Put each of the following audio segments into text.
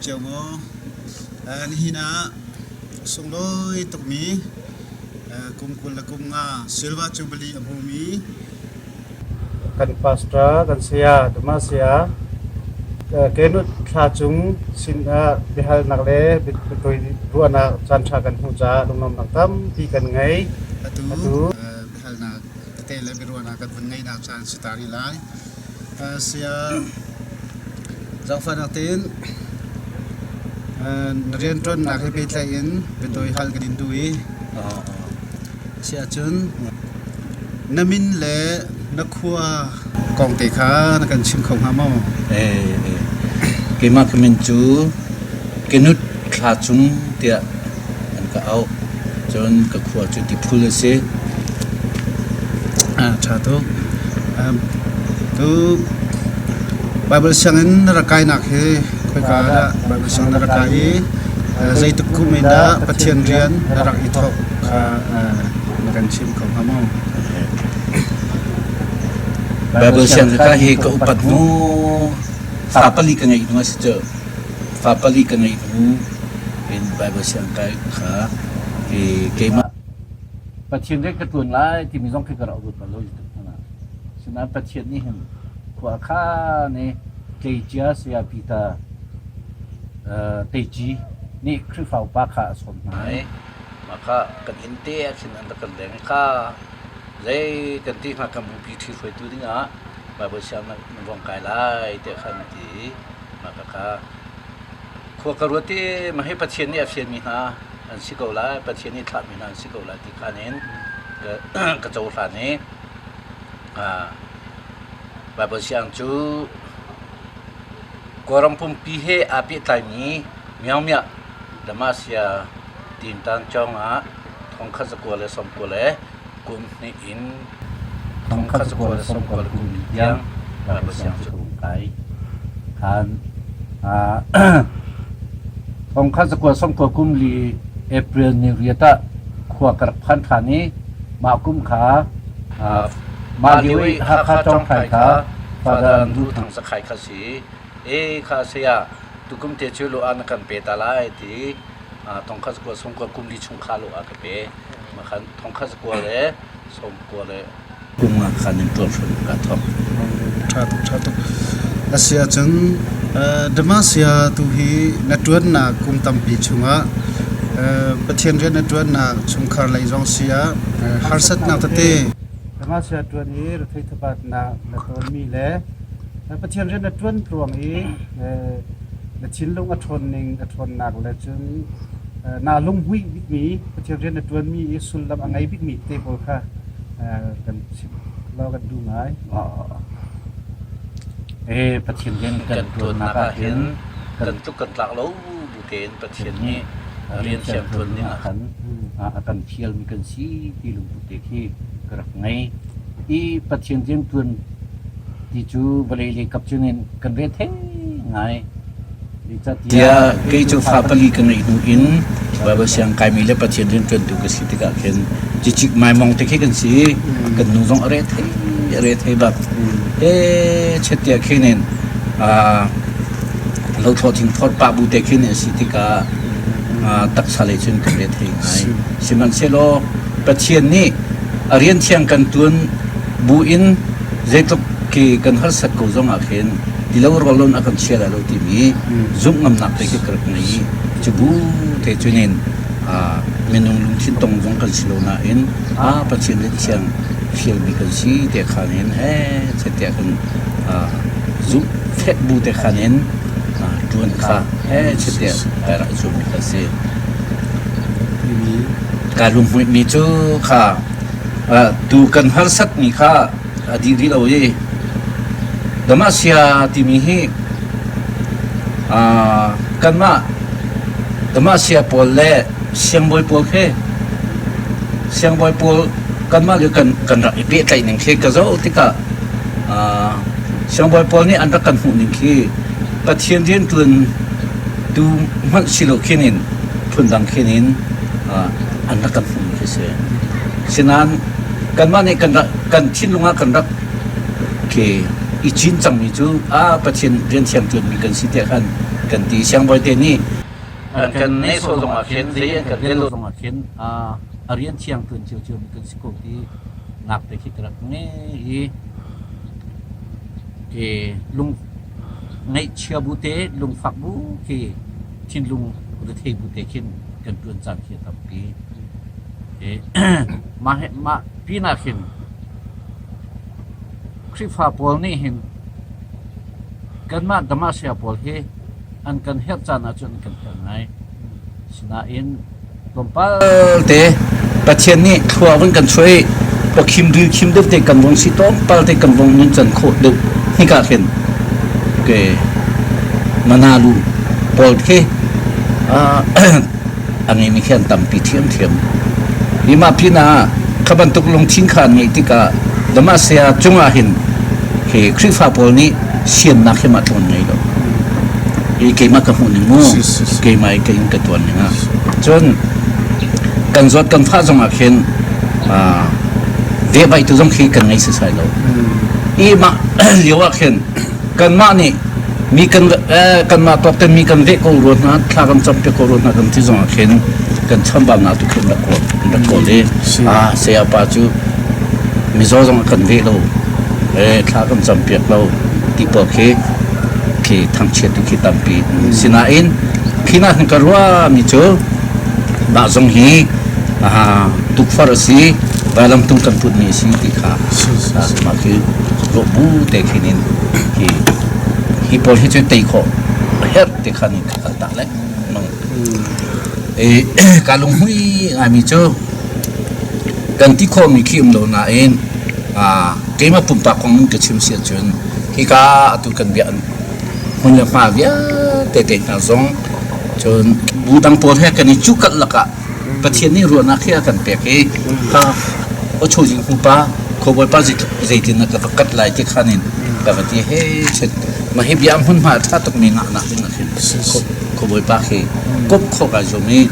เจ้าโมนี่นะส่งโดยตุกมีกุมกุลละกุมงาซิลวาจูบลีอภูมิกันปาสตรากันเสียดมาเสียเกนุทราจุงสินบิฮัลนักเลบิตุยรัวนาจันทรากันหูจาลงนมนักตั้มปีกันไงatuบิฮัลนักเตเลบิรัวนากันวันไงนักจันสตารีไลเสียจังฟันอัตินเรียนจนนักให้ไปใจอินเป็นตัวฮัลกันดินดุยเสียจนน้ำมินเล่นักขัวกองเตะขานักการชิมของฮามอเกมาคมินจูเกนุดคลาจุงเตียอันก็เอาจนก็ขัวจุดที่พูดเลยสิชาตุtu Bible siangin narakai nak he koi kada Bible siang narakai zai tukku menda pathian rian narak ithok kha nakan chim khom hamau Bible siang ka he ka upat mu fa pali ka ngai nu se fa pali ka ngai nu in Bible siang ka kha ke ma pathian re ka tuan lai ti mi jong ke ka ra ut ba lo na sina pathian ni hen kwa kha ne ke chia sia pita te ji ni khri fau pa kha som nai maka kan inte sin an kan leng kha zai kan ti ma kam pi thi foi tu dinga ba bo siam na wong kai lai te khan ti maka kha khwa ka ro ti ma he pathian ni afsian mi ha an si ko lai pathian ni thap mi na si ko lai ti khanen ka chau sa ne Bible siang chu koram pum pihe api tani miao mia damasia tin tan chong a thong kha sakwa le som ko le kum ni in thong kha sakwa le som ko le kum yang Bible siang chu kai kan thong kha sakwa som ko kum li April ni riata khwa kar phan thani ma kum khaมาเดียวหากข้าจ้องไข่ข้าฟาดันดูทางสักไข่ข้าสีข้าเสียตุกุมเตชิโลอันกันเปตาไลทีทองข้าสกัวสมกัวกุมดิชงข้าโลอันกันเปมาขันทองข้าสกัวเลยสมกัวเลยกุมมาขันตัวชนกันทองชาตุอาเซียจังดมาเซียตุฮีนัดวันนักกุมตัมปีชงะประเทศเรียนนัดวันนักชงคาร์ไลจงเซียฮาร์สัตนักเตมาเสียตัวนี้เราที่ทบาทนาตัวมีแล้วประเทศเรนตัวตรวงนี้ชิ้นลงอัฐนหนึ่งอัฐนหนักเลยจึงนาลงวิ่งบิ๊กมีประเทศเรนตัวมีสุลลำอังไงบิ๊กมีเตปค่ะกันเรากันดูไหมประเทศเรนกันตัวนักเห็นกันตุกันหลักแล้วบุเกนประเทศนี้เรียนเสียงตัวนี้กันกันเที่ยวมีกันซีที่ลุงบุเตที่กระไงอีปัจจัยเรื่องทุนที่จูบริเลกับจูเงินกันเรียนเท่ไงเดียเกี่ยวกับฟาปลีกันอีกนู่นว่าบางสิ่งใครมีเรื่องปัจจัยเรื่องทุนดูกันสิที่กันเห็นจิกไม่มองแต่แค่กันสิกันนุ่งจงเรียนเท่แบบเช่นเดียวกันเนี่ยเราทอดทิ้งทอดปะบุเตแค่เนี่ยสิที่กันตักสาเลชนกันเรียนเท่ไงสิมันเชลโลปัจจัยนี้เรียนเชียงกันตุนบูอินเจตุกกีกันฮัลสักกูจงอาเข็นที่เรารอลนอากันเชียร์เราที่มีจุ่มงำนักไปที่กระนั้นจะบูเทจุนินเมนูลุงชิ้นตรงจงกันสิโลนาอินปัจจัยเรียนเชียงเฟียลมีกันสีเตะขานินเจะเตะกันจุ่มเฟะบูเตะขานินจวนขาเจะเตะแต่ละจุ่มมีกันสีการลุงมีจูขาดูกันฮัลสักนี่ค่ะดีดีเราเย่ดมาเสียที่มีให้กันมาดมาเสียปอลเล่เสียงบอยปอลเฮเสียงบอยปอลกันมาหรือกันรักเปียใจหนึ่งเฮก็จะอุติกะเสียงบอยปอลนี่อันรักกันหูหนึ่งเฮประเทศเรียนตุนดูมันสิโลเขนินทุนดังเขนินอันรักกันหูเฮเสียฉะนั้นกันมาในกันชิ้นลงมากันรักเคอีจินจังมีจูประเทศเรียนเชียงตุนมีกันสิเดียกัน กันตีเสียงบ่อยเตนี่กันในโซนอาเขียนเสียกันเรียนโซนอาเขียนเรียนเชียงตื่นเชียวมีกันสกุลที่นักแต่คิดรักนี่ลุงในเชียบุเตลุงฝักบุที่ชินลุงหรือเทบุเตขินกันเปลี่ยนจากเขียนทับปีมาพี่นาขินคริฟ้าปอลนี่เห็นกันมาดมาเสียปอลเฮอันกันเฮ็ดจานอาจารย์กันยังไงสนาอินลมปาเตประเทศนี้ทัวร์มันกันช่วยพอคิมดูเตกันวงสิต้อมปาเตกันวงมันจันโคดดูนี่ก็เห็นเกมานาลูปอลเฮอันนี้มีแค่ตำปีเทียมนี่มาพี่นาขบันตุกลงทิ้งขันนี่ที่กะดมาเสียจงอาเห็นเฮคริฟ้าปอลนี้เสียนนักเขมาทนไงหรอเกมากับหุ่นงูเกมาเกมกับตัวนึงจนกันจดกันฟ้าจงอาเห็นเดี๋ยวไปตัวจงขี้กันไงสิใช่หรอมาเลี้ยวอาเห็นกันมานี่มีกันมาตัวเต็มมีกันเวกโอรนะถ้ากันจำเป็นโอรนะกันที่จงอาเห็นกันทำบาปนาตุขึ้นตะโกเลยเสียป้าจูมีโซ่จงกันเวกเราถ้ากันจำเป็นเราที่ปอกที่ทางเชิดที่ตั้มปีสินาอินขี้น่ากันว่ามีโจบาจงฮีตุกฟาร์ซีบาลัมตุงกันพูดมีสิ่งที่ข้ามาคือโลบูเตคินินฮีพอลที่จะตีโคเฮ็ดที่ข้านี่ข้าตักเลยมั่งการลงหุ้ยมีโจกันที่โคมีขี้มโลนาอินเกมปุ่มปากของมึงก็ชิมเสียจนที่ข้าตุกันเบียนคนละฟ้าเบียเตะๆนะซงจนบูดังโพธิ์กันนี่จุกัดละกะประเทศนี้รัวนักเขียกันเปียกข้าโอชูจิงคุปะขบวนป้าใจตินกับกัดไหลที่ขันินกับวันที่เฮ้เช็ดมาเฮียมหุ่นมาถ้าต้องมีงานนักเป็นนักเขียนขบวนป้าเฮกบข้อกันจงนี้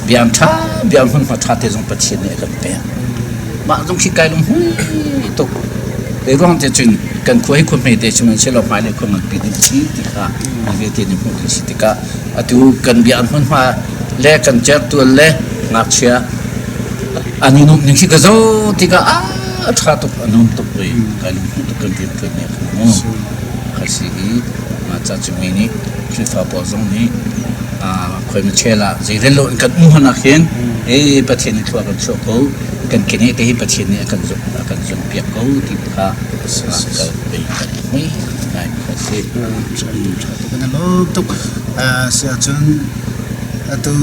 เบียมหุ่นมาถ้าเตะจงประเทศนี้กันเปียมาจงขี้ไก่ลงหุ้ยตกเรื่องจะจึงกันคุยคนไม่ได้ชมันเชื่อเราไปเลยคนมันปีนชีติกามันเวทีนี่พูดชีติกาอะดูกันเบียนคนมาเล่กันเจ็บตัวเล่นักเชียอันนี้นุ่มยังชิกะโซติกาถ้าตุกอันนุ่มตุกไปกันตุกกันเดียวกันเนี่ยข้าศึกมาจากจุดนี้คลิปฟ้าซงนี้คอยมาเชื่อละใจเรื่องกันมุ่งนักเห็นประเทศนี้ทัวร์กันโชว์เขากันแค่นี้แต่ที่ประเทศนี้กันจนเปียกเขาที่ข้าก็ไปกันไม่ได้ข้าศึกกันแล้วตุกเสียจนตัว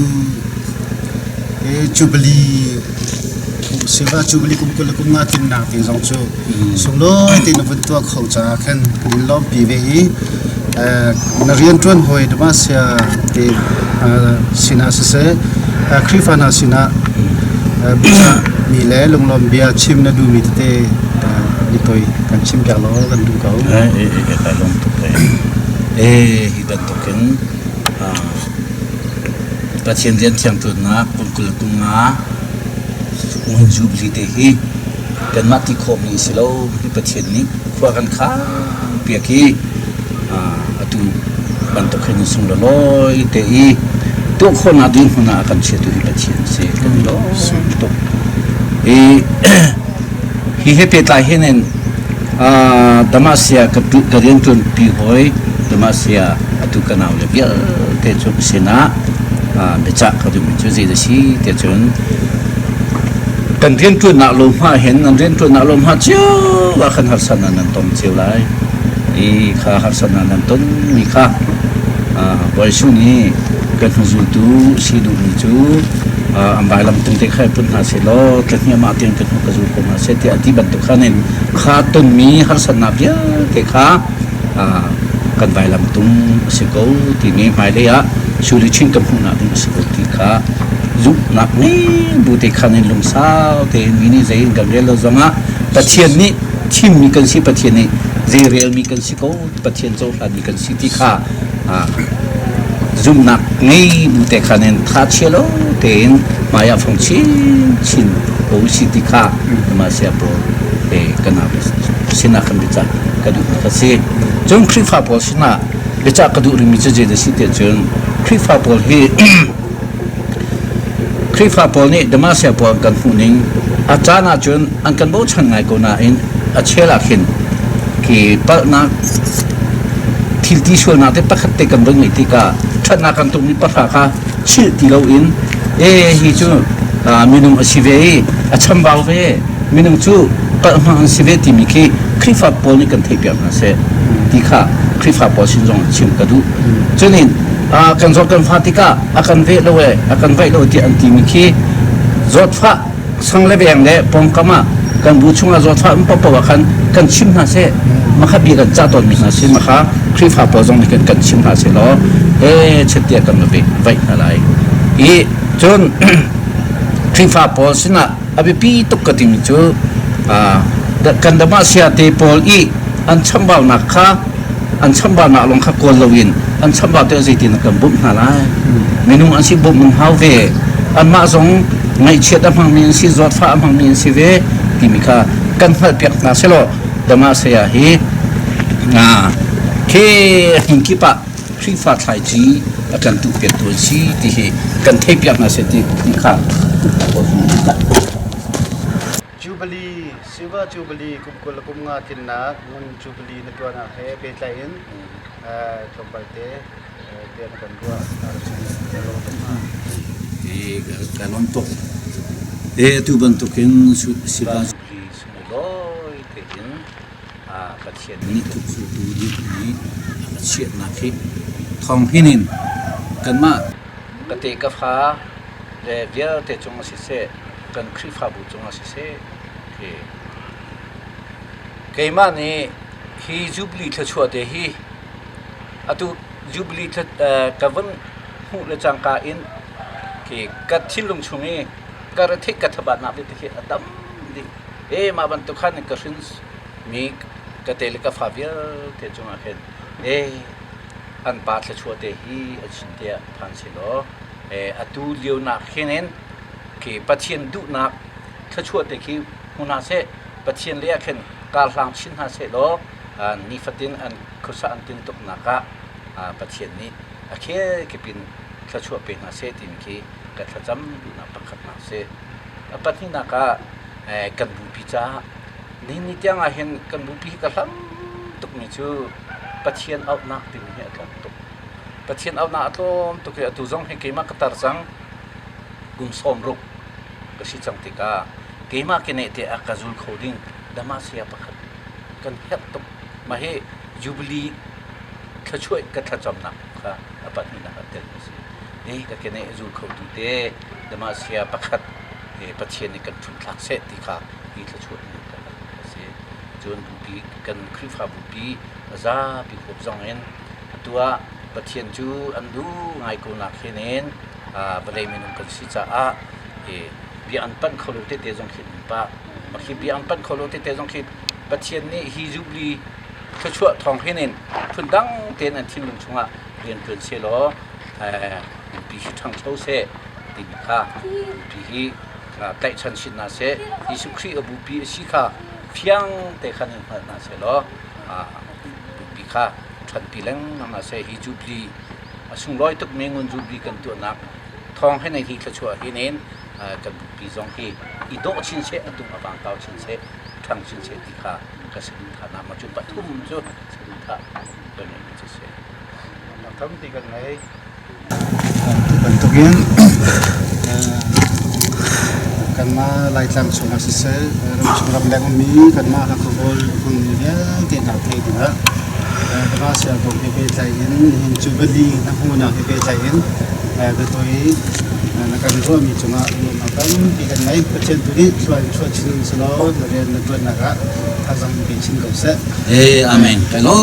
จูบลีเสียว่าจูบลีกุมกุลกุมงาตินนาตินสองจูส่งล้อตินวันตัวเขาจะแค่ดินล้อมปีเวนักเรียนจวนหอยดมาเสียที่สินาเสคริฟานาสินาบิชามีเล่ลงลมเบียชิมนาดูมีเตดิตัวกันชิมจากล้อกันดูเขาไปลงตุกเลยฮิบันตุกันประเทศเรียนเชียงตุนนะกุลกุงนะมันจูบลีเตฮีกันมาที่โคมีสิโลที่ประเทศนี้ขวากันข้าเปียกีtu bantu kini sungguh loy tei tu kon adin hona akan setu hibacien se kan lo tu hi peta hinen damasia karian tun pi hoi damasia atu kanau le bia te chuk sena beca kadu minchu zai da si te chun kan rian tun na lo ma hen nan rian tun na lo ma chiu wa khan har san nan tong chiu laiข้าหัศนานันต้นมีข้าวันช่วงนี้กันหัวจูดูสีดูมีจูอันใบลำตึงเด็กให้ปุ่นหาเสลอเกิดเนี่ยมาเตียงกันหัวกระจูกมาเสตีอธิบัติข้าเนี่ยข้าต้นมีหัศนาเพียเด็กข้ากันใบลำตุงเสกเอาที่นี่หมายเลยอะชูริชิงกันหัวหน้าตุงเสกเอาที่ข้ายุบหนักนี่บุตรข้าเนี่ยลงสาวแต่มินิใจกันเรียนเราจังอ่ะแต่เทียนนี้ทิมมีกันสิประเทศนี้Zerial mi kan si ko patien zo la mi kan si ti kha zoom nak ngai bu te khanen tha chelo ten maya phong chin o si ti kha ma sia pro kana sina kan bica kadu kasi jong krifa pol sina bica kadu ri mi je de site jong krifa pol hi krifa pol ni damasia pol kan huning achana jun an kan bo chan ngai ko na in achela khin ki pa na thilti shol na te pakhat te kan bang ti ka thana kan tum ni pa kha chil ti lo in hi chu minung asive acham baw ve minung chu pa ma asive ti mi ki krifa pol ni kan thei pya na se ti kha krifa pol sin jong chim ka du chunin kan zot kan fatika akan ve lo we akan vai lo ti an ti mi ki zot fa sang le beng le pom kama kan bu chunga zot fa pa pa kan chim na se makha bi kan cha ton mi na se makha krifa pol jong ni kan chim na se lo chetia kan lo be vai na lai i chon krifa pol sina abi pi tok ka ti mi chu kan dama sia te pol i an chambal na kha an chambal na long kha kol lowin an chambal te zai tin kan bum na lai minung an si bum mun hau ve an ma zong ngai chet amang min si zot fa amang min si ve ti mi kha kan hal pek na se lo dama sia hi ke hinki pa krifa thai ji akan tu pek tu si ti hi kan thei pek na se ti kha Jubilee Silver Jubilee kumkul kumnga tinna ngun Jubilee na tuan na he betlain chompalte dia na kan dua kalon tok tu bentukin sila loi tein patient ni tu di ni patient na ki thong hinin kan ma kate ka pha le via te chung si se kan krifa bu chung si se ke ma ni hi Jubilee thla chua de hi atu Jubilee ka van hu le chang ka in ki kat thilung chungi kar thik ka thabat na bi thi atam di ma ban tu khan ka shin mi ka tel ka favia te chunga khen an pa thla chua te hi achin te phan si lo atu liu na khenen ki pathian du na thla chua te ki huna se pathian le khen kal hlang chin ha se lo ni fatin an khusa an tin tuk na ka pathian ni akhe ki pin thla chua pe na se tin ki ka thla cham na pakhat na se patni na ka kan bu pi cha ni tiang a hen kan bu pi ka hlam tuk mi chu pathian out na tin he kan tuk pathian out na atlom tuk ya tu jong he ke ma ka tar chang kum som ruk ka si chang tika ke ma ke ne te akazul khoding dama sia pakhat kan het tuk ma he Jubilee thla choi ka thla cham na kha patni na ka tel si ka kene azul khodu te dama sia pakhat pathian ni kan thun thak se ti kha i thla chua ni ka se jon bu pi kan krifa bu pi za pi khop jong en atua pathian chu andu ngai ko na khenen balai minum kan si cha bi an pan kholo te jong khin pa ma khi bi an pan kholo te jong khi pathian ni hi Jubilee thla chua thong henen thun dang ten an thim lung chunga rian pren se lo pi thang chau se ti kha pi hi tai chan sin na se Yesu Christ abu pi si kha phiang te khan na se lo pi kha than pi leng na se hi Jubilee asung loi tuk mengun Jubilee kan tu nak thong he nei hi thla chua hi nen kan pi jong hi i do chin se atung abang tau chin se thang chin se ti kha ka sin tha na ma chu pathum chu sin tha ben ni chu se na tham ti kan nei bentukin kan ma lai tlang chunga si se ram chungram leng mi kan ma ha ko bol kun ya te na te dina dama sia ko pe pe tai in Jubilee na hu na pe tai in ga toi na kan ro mi chunga ma kan ti kan nei pachen tu ni choi chin slo na re na tu na ga ta jang pe chin ko se amen hello